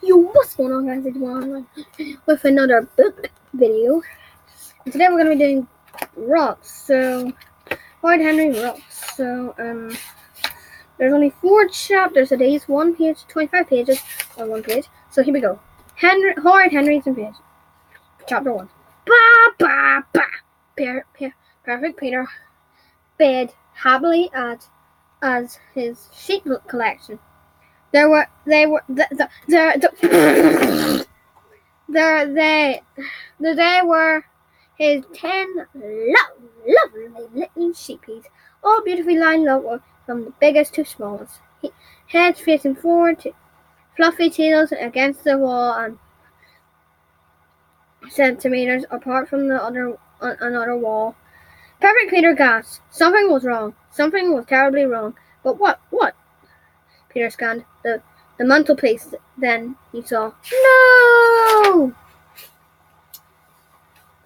Yo, what's going on, guys? It's Juan with another book video. And today we're going to be doing rocks. So, Horrid Henry rocks. So, there's only 4 chapters a day. It's 1 page, 25 pages on 1 page. So here we go. Horrid Henry's in page. Chapter 1. Ba ba ba. Perfect Peter bed happily as his sheep collection. They were his 10 lovely little sheepies, all beautifully lined up from the biggest to smallest. Heads facing forward, fluffy tails against the wall, and centimeters apart from another wall. Perfect Peter gasped. Something was wrong. Something was terribly wrong. But what? What? Peter scanned the mantelpiece. Then he saw no!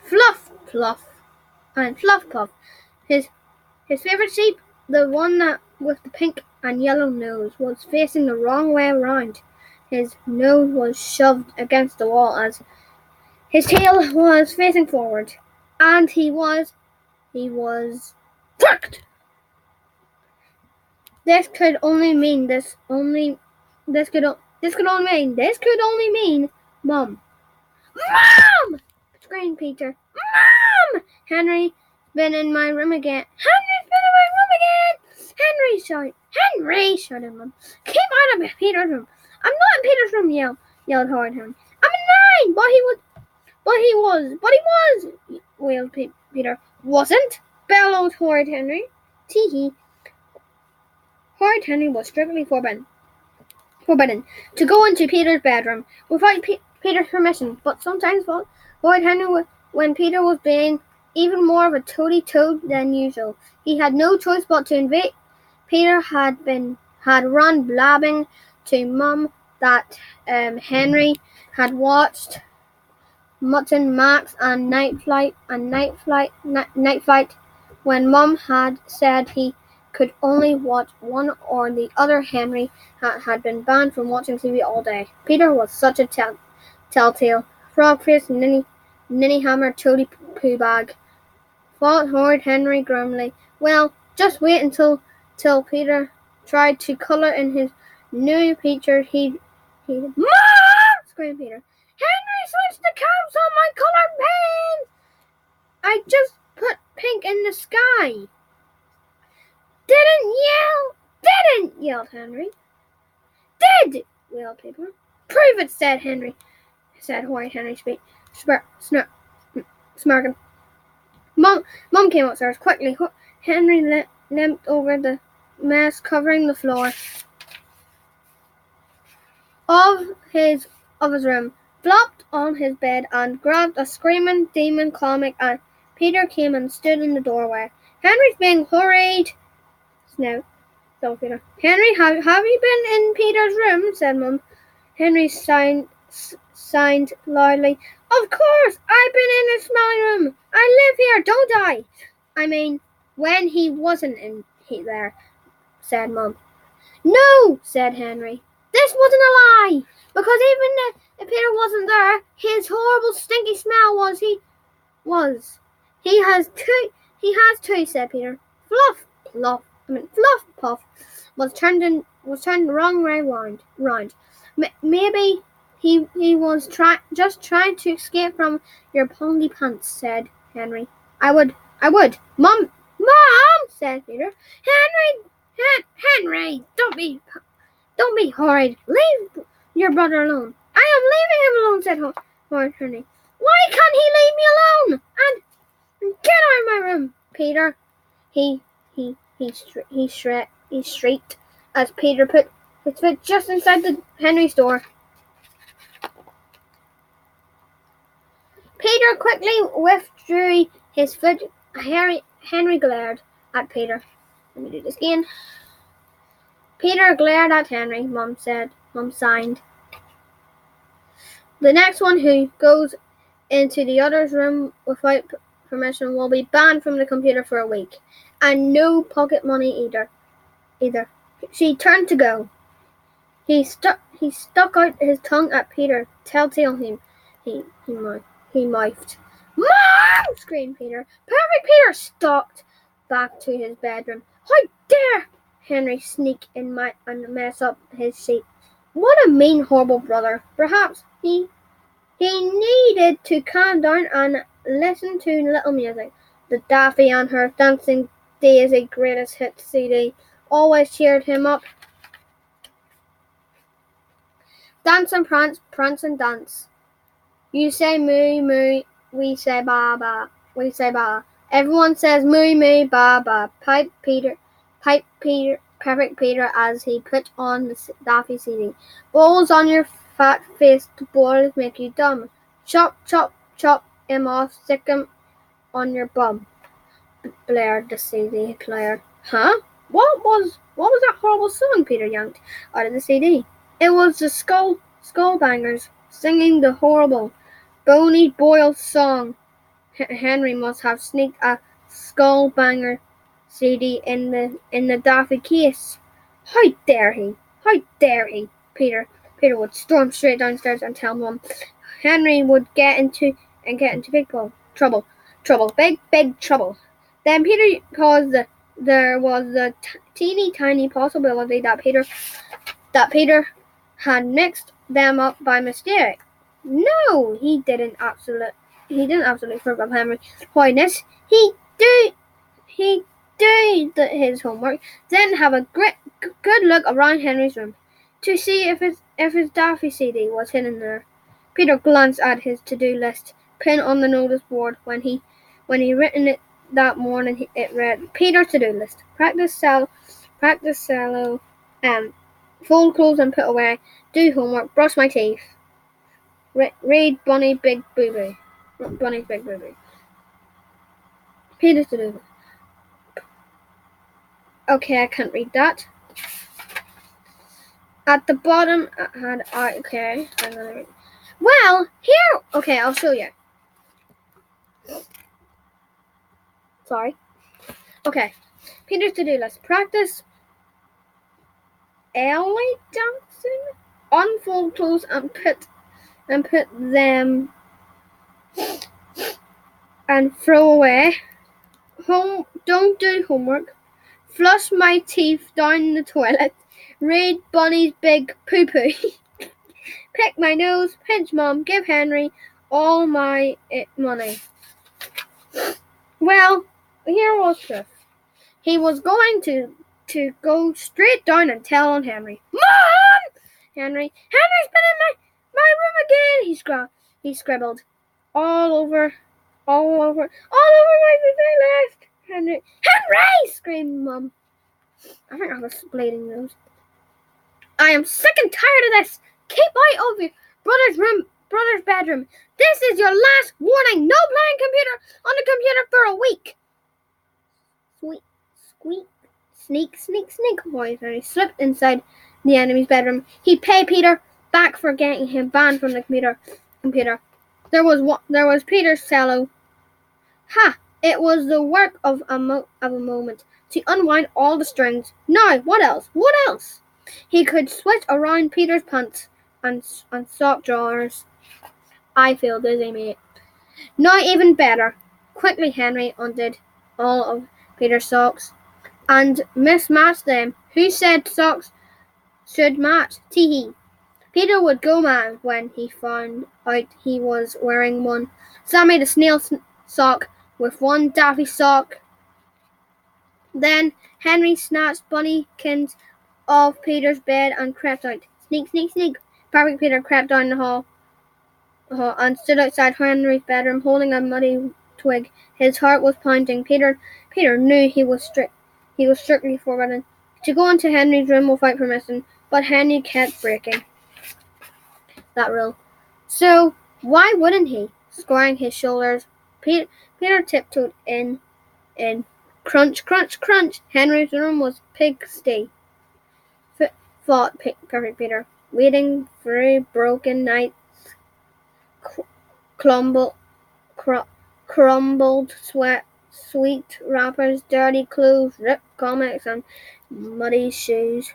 Fluff, Fluff, and Fluff Puff. His favorite sheep, the one that with the pink and yellow nose, was facing the wrong way around. His nose was shoved against the wall as his tail was facing forward, and he was pricked. This could only mean Mom. Mom! Screamed Peter. Mom! Henry's been in my room again. Henry shouted Mom. Keep out of Peter's room. I'm not in Peter's room, yelled Horrid Henry. I'm in mine! But he was, wailed Peter. Wasn't? Bellowed Horrid Henry. Tee-hee. Horrid Henry was strictly forbidden to go into Peter's bedroom without Peter's permission, but sometimes Horrid Henry, when Peter was being even more of a toady-toad than usual, he had no choice but to invade. Peter had run blabbing to Mum that Henry had watched Mutton Max and Night Flight when Mum had said he could only watch one or the other. Henry had been banned from watching TV all day. Peter was such a telltale, frog-faced, ninny-hammer toady-poo bag, thought Horrid Henry grimly. Well, just wait until Peter tried to colour in his new picture. He'd Mom! Screamed Peter. Henry switched the caps on my coloured pens! I just put pink in the sky. Didn't, yelled Henry. Did, wailed Peter. Prove it, said Horrid Henry, smirking. Mum came upstairs quickly. Henry limped over the mess covering the floor of his room, flopped on his bed, and grabbed a screaming demon comic. And Peter came and stood in the doorway. Henry's being horrid. No, so Peter. Henry, have you been in Peter's room? Said Mum. Henry signed loudly. Of course, I've been in his smelly room. I live here, don't I? I mean, when he wasn't in there, said Mum. No, said Henry. This wasn't a lie, because even if Peter wasn't there, his horrible stinky smell was. He has two, said Peter. Fluff Puff was turned the wrong way round. Maybe he was just trying to escape from your pondy pants, said Henry. I would. Mom, said Peter. Henry, don't be horrid. Leave your brother alone. I am leaving him alone, said Horrid Henry. Why can't he leave me alone? And get out of my room, Peter. He shrieked as Peter put his foot just inside the Henry's door. Peter quickly withdrew his foot. Henry glared at Peter. Let me do this again. Peter glared at Henry, Mum said. Mum signed. The next one who goes into the other's room without permission will be banned from the computer for a week. And no pocket money either. She turned to go. He stuck out his tongue at Peter. Telltale he mouthed. "Mom!" screamed Peter. Perfect Peter stalked back to his bedroom. "How dare Henry sneak in and mess up his seat? What a mean, horrible brother! Perhaps he needed to calm down and listen to little music. The Daffy and Her Dancing Daisy Greatest Hits CD always cheered him up. Dance and prance and dance. You say moo moo, we say ba ba, we say ba. Everyone says moo moo ba ba. Pipe Peter, perfect Peter as he put on the Daffy CD. Balls on your fat face, the boys make you dumb. Chop, chop, chop him off, stick him on your bum. Blared the CD player. Huh? What was that horrible song Peter yanked out of the CD? It was the Skullbangers singing the horrible Boney Boyle song. Henry must have sneaked a Skullbanger CD in the Daffy case. How dare he? How dare he? Peter would storm straight downstairs and tell Mum. Henry would get into big trouble, big trouble. Then Peter caused there was the teeny tiny possibility that Peter had mixed them up by mistake. No, he didn't absolutely forget Henry Hoyness. He did his homework, then have a good look around Henry's room to see if his Daffy CD was hidden there. Peter glanced at his to-do list pinned on the notice board. When he written it that morning, it read, Peter's to-do list: practice cello, fold clothes and put away, do homework, brush my teeth, read Bunny's Big Boo Boo. Peter's to-do list. Okay, I can't read that. At the bottom, okay, I'm gonna read. Well, here, okay, I'll show you. Sorry. Okay, Peter's to-do list: practice alley dancing, unfold clothes and put them and throw away. Don't do homework. Flush my teeth down the toilet. Read Bunny's Big Poo Poo. Pick my nose. Pinch Mom. Give Henry all my money. Well, here was Cliff. He was going to go straight down and tell on Henry. Mom! Henry's been in my room again. He scribbled all over my list. Henry! Screamed Mum. I think I was bleeding nose. I am sick and tired of this. Keep out of your brother's bedroom. This is your last warning. No playing on the computer for a week. Sneak, boys. And he slipped inside the enemy's bedroom. He paid Peter back for getting him banned from the computer. There was Peter's cello. Ha! It was the work of a moment to unwind all the strings. Now, what else? He could switch around Peter's pants and sock drawers. I feel dizzy, mate. Now even better. Quickly, Henry undid all of Peter's socks and mismatched them. Who said socks should match? Tee-hee. Peter would go mad when he found out he was wearing one. Sammy the snail sock with one Daffy sock. Then Henry snatched Bunnykins off Peter's bed and crept out. Sneak. Perfect Peter crept down the hall and stood outside Henry's bedroom holding a muddy twig. His heart was pounding. Peter knew he was strictly forbidden to go into Henry's room without permission, but Henry kept breaking that rule. So why wouldn't he? Squaring his shoulders, Peter tiptoed in. Crunch. Henry's room was pigsty. Thought Perfect Peter, wading through broken nights, crumbled sweet wrappers, dirty clothes, ripped comics, and muddy shoes.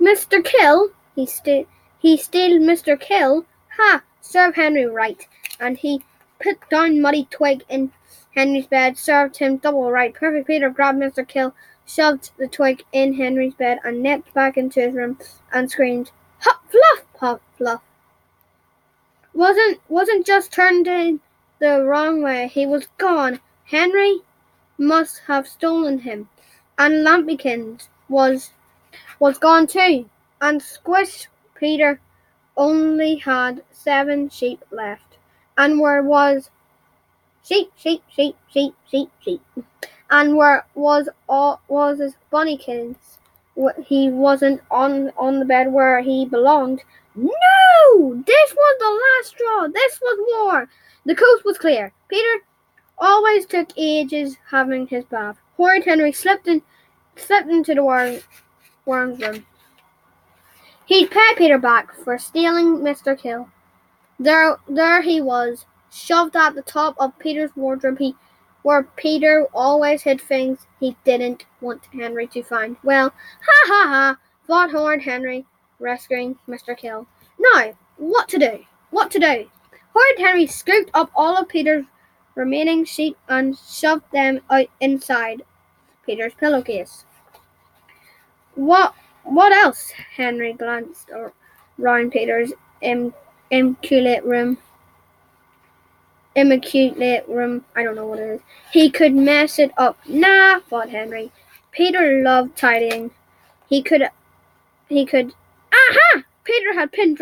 Mr. Kill, He steal Mr. Kill. Ha! Serve Henry right. And he put down Muddy Twig in Henry's bed, served him double right. Perfect Peter grabbed Mr. Kill, shoved the twig in Henry's bed, and nipped back into his room and screamed, "Hop, fluff! Hop, fluff!" Wasn't just turned in the wrong way. He was gone. Henry must have stolen him. And Lampykins was gone too. And Squish Peter only had 7 sheep left. And where was sheep, and where was his bunnykins? He wasn't on the bed where he belonged. No! This was the last straw. This was war. The coast was clear. Peter always took ages having his bath. Horrid Henry slipped into the worm's room. He'd pay Peter back for stealing Mr. Kill. There he was, shoved at the top of Peter's wardrobe, where Peter always hid things he didn't want Henry to find. Well, ha ha ha, thought Horrid Henry, rescuing Mr. Kill. Now, what to do? Horrid Henry scooped up all of Peter's remaining sheep and shoved them out inside Peter's pillowcase. What else? Henry glanced around Peter's immaculate room. I don't know what it is. He could mess it up. Nah, thought Henry. Peter loved tidying. He could. Aha! Peter had pin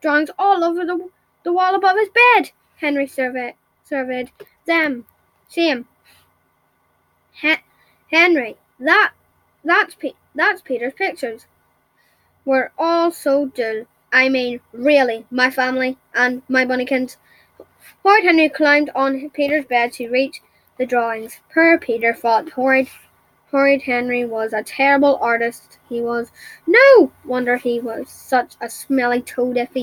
drawings all over the wall above his bed. Henry surveyed them. Same. Henry, that's Peter's pictures. We're all so dull. I mean, really, my family and my bunnykins. Horrid Henry climbed on Peter's bed to reach the drawings. Poor Peter, thought Horrid Henry was a terrible artist. He was. No wonder he was such a smelly toad if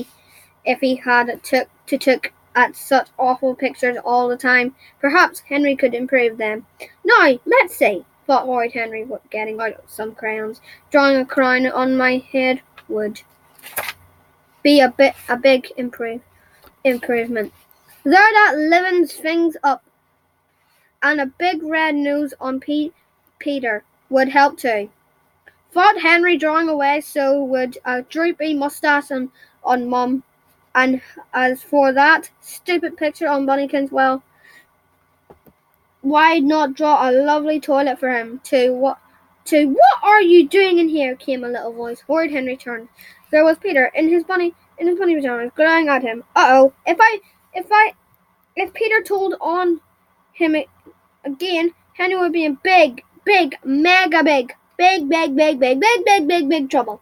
he had to at such awful pictures all the time. Perhaps Henry could improve them. Now, let's see, thought Horrid Henry, getting out some crayons. Drawing a crown on my head would be a big improvement. There that livens things up, and a big red nose on Peter would help too. Thought Henry, drawing away. So would a droopy moustache on Mum. And as for that stupid picture on Bunnykins, well, why not draw a lovely toilet for him? What are you doing in here? Came a little voice. Horrid Henry turned. There was Peter in his bunny pajamas, glaring at him. Uh-oh! If Peter told on him again, Henry would be in big trouble.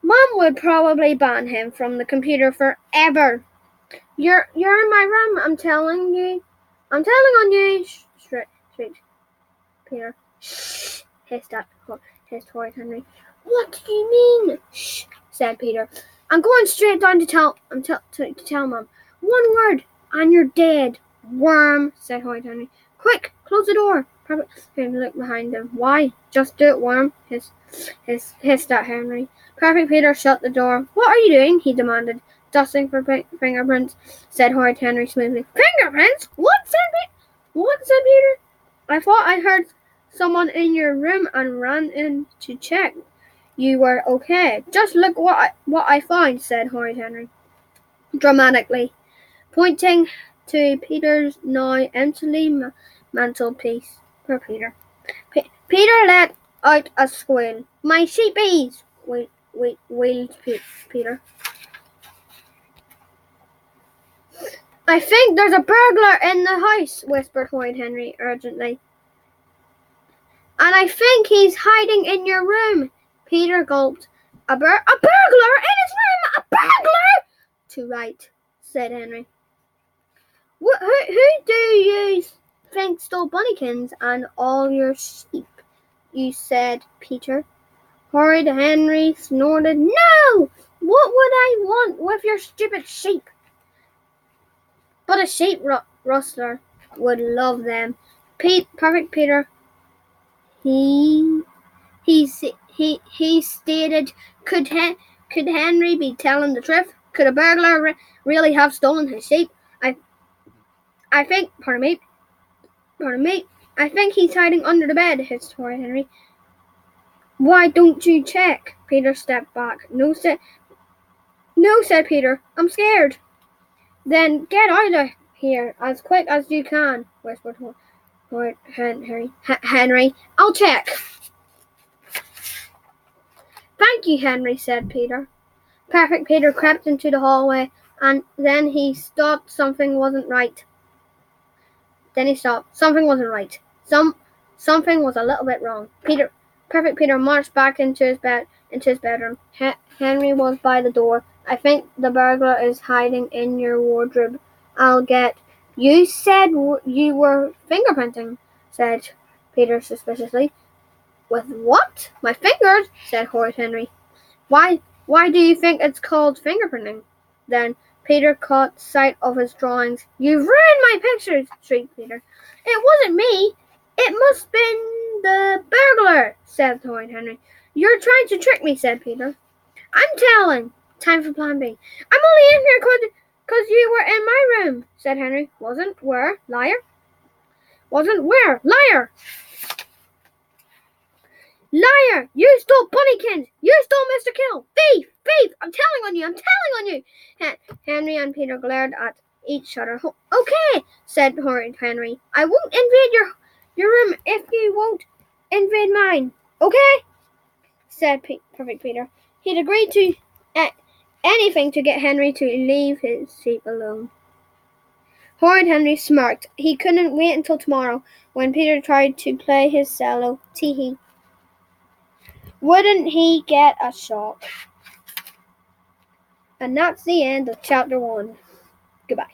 Mom would probably ban him from the computer forever. You're in my room, I'm telling on you, shrieked Peter. Shh, hissed Horrid Henry. What do you mean? Shh, said Peter. I'm going straight down to tell Mom. One word, and you're dead. Worm, said Horrid Henry. Quick, close the door. Perfect Peter looked behind him. Why? Just do it, Worm, hissed at Henry. Perfect Peter shut the door. What are you doing? He demanded. Dusting for fingerprints, said Horrid Henry smoothly. Fingerprints? What, said Peter? I thought I heard someone in your room and ran in to check you were okay. Just look what I found, said Horrid Henry, dramatically, pointing to Peter's now empty mantelpiece. Poor Peter. Peter let out a squeal. My sheepies! Wailed Peter. I think there's a burglar in the house, whispered Horrid Henry urgently. And I think he's hiding in your room. Peter gulped. A burglar in his room! A burglar! Too right, said Henry. Who do you think stole Bunnykins and all your sheep? You said, Peter. Horrid Henry snorted. No! What would I want with your stupid sheep? But a sheep rustler would love them. Perfect Peter. He stated, could Could Henry be telling the truth? Could a burglar really have stolen his sheep? I think, pardon me, I think he's hiding under the bed, hissed Horrid Henry. Why don't you check? Peter stepped back. No, said Peter. I'm scared. Then get out of here as quick as you can, whispered Horrid Henry. I'll check. Thank you, Henry, said Peter. Perfect Peter crept into the hallway, and then he stopped. Something wasn't right. Something wasn't right. Something was a little bit wrong. Perfect Peter marched back into his bedroom. Henry was by the door. I think the burglar is hiding in your wardrobe. I'll get. You said you were fingerprinting, said Peter suspiciously. With what? My fingers? Said Horrid Henry. Why do you think it's called fingerprinting? Then Peter caught sight of his drawings. You've ruined my pictures, shrieked Peter. It wasn't me. It must have been the burglar, said Horrid Henry. You're trying to trick me, said Peter. I'm telling. Time for plan B. I'm only in here because you were in my room, said Henry. Wasn't where? Liar. Wasn't where? Liar. Liar! You stole Bunnykins! You stole Mr. Kill! Thief! Thief! I'm telling on you! Henry and Peter glared at each other. Okay, said Horrid Henry. I won't invade your room if you won't invade mine. Okay? Said Perfect Peter. He'd agreed to anything to get Henry to leave his sheep alone. Horrid Henry smirked. He couldn't wait until tomorrow when Peter tried to play his cello. Tee-hee. Wouldn't he get a shock? And that's the end of chapter 1. Goodbye.